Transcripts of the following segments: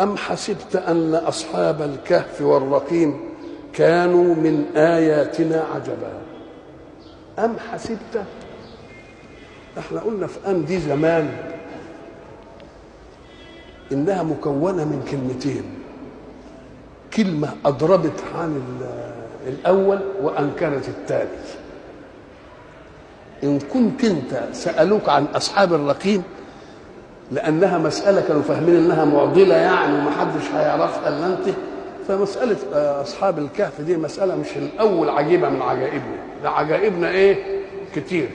أم حسبت أن أصحاب الكهف والرقيم كانوا من آياتنا عجبا. أم حسبت، احنا قلنا في أم دي زمان إنها مكونة من كلمتين، كلمة أضربت عن الأول وأنكرت الثاني. إن كنت أنت سألوك عن أصحاب الرقيم لأنها مسألة كانوا فاهمين إنها معضلة يعني ومحدش هيعرفها إلا أنت، فمسألة أصحاب الكهف دي مسألة مش الأول عجيبة من عجائبنا، ده عجائبنا إيه كتير.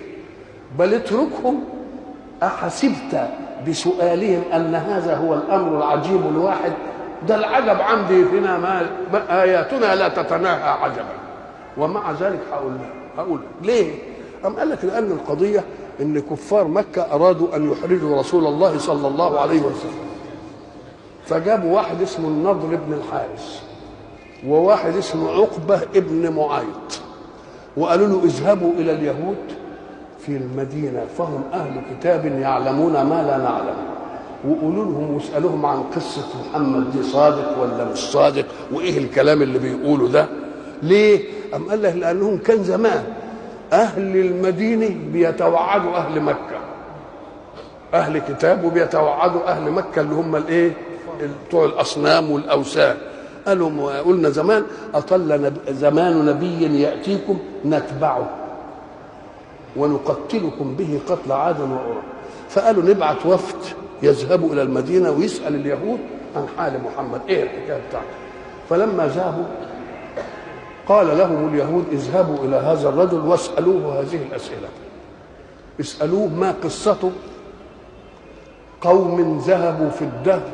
بل اتركهم، أحسبت بسؤالهم أن هذا هو الأمر العجيب الواحد؟ ده العجب عندي فينا ما آياتنا لا تتناهى عجبا. ومع ذلك هقول ليه؟ أم قال لك لأن القضية إن كفار مكة أرادوا أن يحرجوا رسول الله صلى الله عليه وسلم، فجابوا واحد اسمه النضر بن الحارث وواحد اسمه عقبة ابن معيط، وقالوا له اذهبوا إلى اليهود في المدينة فهم أهل كتاب يعلمون ما لا نعلم، وقولوا لهم واسألوهم عن قصة محمد دي صادق ولا مش صادق، وإيه الكلام اللي بيقولوا ده. ليه؟ أم قال له لأنهم كان زمان أهل المدينة بيتوعدوا أهل مكة، أهل كتاب وبيتوعدوا أهل مكة اللي هم الإيه؟ بتوع الأصنام والأوثان. قالوا قلنا زمان أطل زمان نبي يأتيكم نتبعه ونقتلكم به قتل عاد وأرم، فقالوا نبعث وفد يذهبوا إلى المدينة ويسأل اليهود عن حال محمد إيه الحكاية بتاعته. فلما ذهبوا قال لهم اليهود اذهبوا إلى هذا الرجل واسألوه هذه الأسئلة، اسألوه ما قصته قوم ذهبوا في الدهر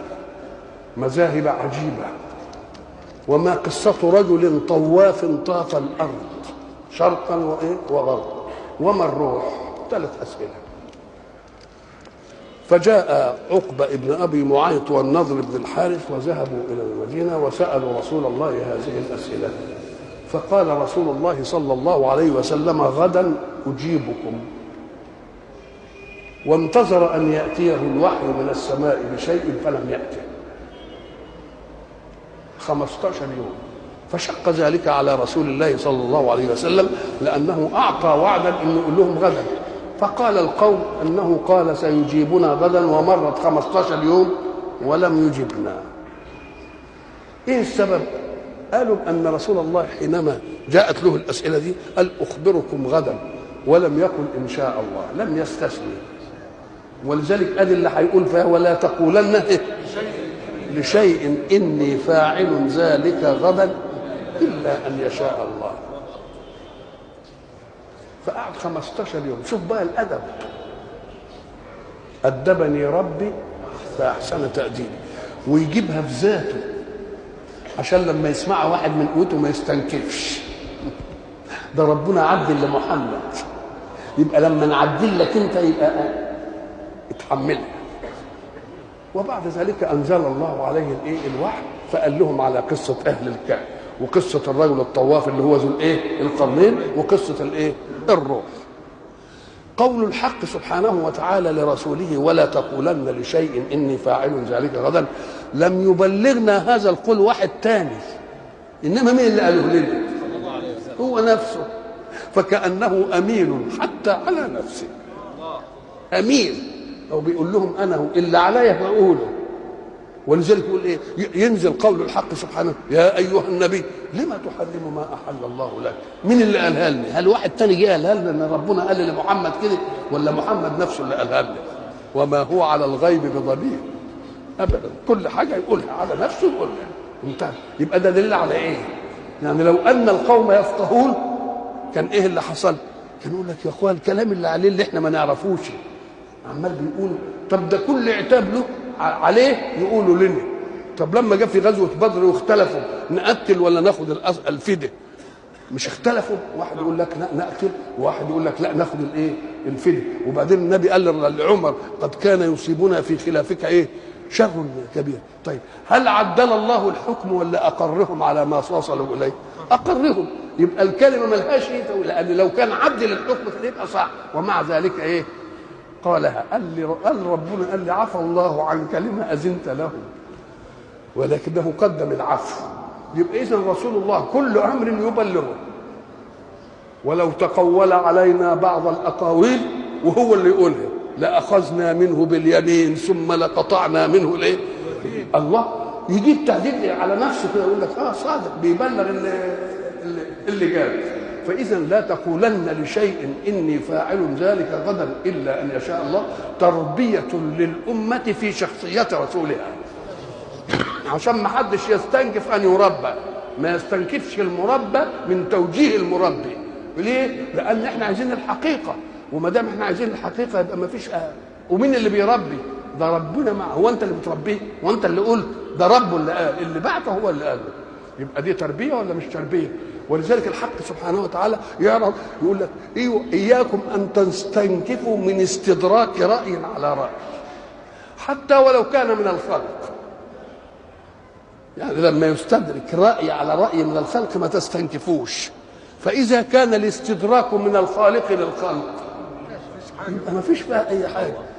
مذاهب عجيبة، وما قصة رجل طواف طاف الأرض شرقا وغربا، وما الروح. 3 أسئلة. فجاء عقبة ابن أبي معيط والنضر بن الحارث وذهبوا إلى المدينة وسألوا رسول الله هذه الأسئلة، فقال رسول الله صلى الله عليه وسلم غدا أجيبكم، وانتظر أن يأتيه الوحي من السماء بشيء فلم يأته 15 يوم، فشق ذلك على رسول الله صلى الله عليه وسلم لأنه أعطى وعدا أنه يقول لهم غدا، فقال القوم أنه قال سيجيبنا غدا ومرت 15 يوم ولم يجبنا. إيه السبب؟ قالوا أن رسول الله حينما جاءت له الأسئلة دي قال أخبركم غدا، ولم يقل إن شاء الله، لم يستثني، ولذلك أدي اللي هيقول فيها ولا تقولن لشيء إني فاعل ذلك غدا إلا أن يشاء الله. فقعد 15 يوم. شوف بقى الأدب، أدبني ربي فأحسن تأديبي، ويجيبها في ذاته عشان لما يسمع واحد من قوته ما يستنكفش. ده ربنا عدل لمحمد، يبقى لما نعدل لك انت يبقى اتحملها. وبعد ذلك انزل الله عليه الايه الوحي، فقال لهم على قصه اهل الكهف وقصه الرجل الطواف اللي هو ذو الايه القرنين وقصه الايه الروح. قول الحق سبحانه وتعالى لرسوله ولا تقولن لشيء اني فاعل ذلك غدا لم يبلغنا هذا القول واحد تاني، انما مين اللي قاله لنا؟ هو نفسه، فكأنه امين حتى على نفسه، امين او بيقول لهم انا هو اللي عليا بقوله. ولذلك يقول ايه؟ ينزل قول الحق سبحانه يا ايها النبي لما تحرم ما احل الله لك. مين اللي قالها لنا؟ هل واحد تاني جه قالها لنا ان ربنا قال لمحمد كده، ولا محمد نفسه اللي قالها لنا؟ وما هو على الغيب بضنين ابدا، كل حاجه يقولها على نفسه يقولها انتهى. يبقى ده دليل على ايه؟ يعني لو ان القوم يفقهون كان ايه اللي حصل؟ كان يقول لك يا اخوان الكلام اللي عليه اللي احنا ما نعرفوش عمال بيقول، طب ده كل عتاب له عليه يقولوا لنا. طب لما جه في غزوه بدر واختلفوا نقتل ولا ناخد الفديه، مش اختلفوا؟ واحد يقول لك لا نقتل، وواحد يقول لك لا ناخد الايه الفديه. وبعدين النبي قال لعمر قد كان يصيبنا في خلافك ايه شر كبير. طيب هل عدل الله الحكم ولا اقرهم على ما وصلوا اليه؟ اقرهم. يبقى الكلمه ملهاش ايه، لان لو كان عدل الحكم كان يبقى صح. ومع ذلك ايه قالها؟ قال ربنا قال لي عفى الله عنك لما اذنت له. ولكنه قدم العفو. يبقى إذن رسول الله كل أمر يبلغه، ولو تقول علينا بعض الأقاويل وهو اللي يقولها لأخذنا منه باليمين ثم لقطعنا منه الايه. الله يجيب تهديد على نفسه كده، يقول لك صادق بيبلغ اللي قال. فإذا لا تقولن لشيء إني فاعل ذلك غدا إلا أن يشاء الله، تربية للأمة في شخصية رسولها، عشان ما حدش يستنكف أن يربى، ما يستنكفش المربى من توجيه المربي. ليه؟ لأن احنا عايزين الحقيقة، وما دام احنا عايزين الحقيقة يبقى ما فيش ومين اللي بيربي؟ ده ربنا معه. هو أنت اللي بتربيه؟ وأنت اللي قلت؟ ده ربه اللي قال، اللي بعته هو اللي قال. يبقى دي تربية ولا مش تربية؟ ولذلك الحق سبحانه وتعالى يعرف يقول لك إياكم أن تستنكفوا من استدراك رأي على رأي، حتى ولو كان من الخلق. يعني لما يستدرك رأي على رأي من الخلق ما تستنكفوش. فإذا كان الاستدراك من الخالق للخلق يبقى ما فيش فيها أي حاجة.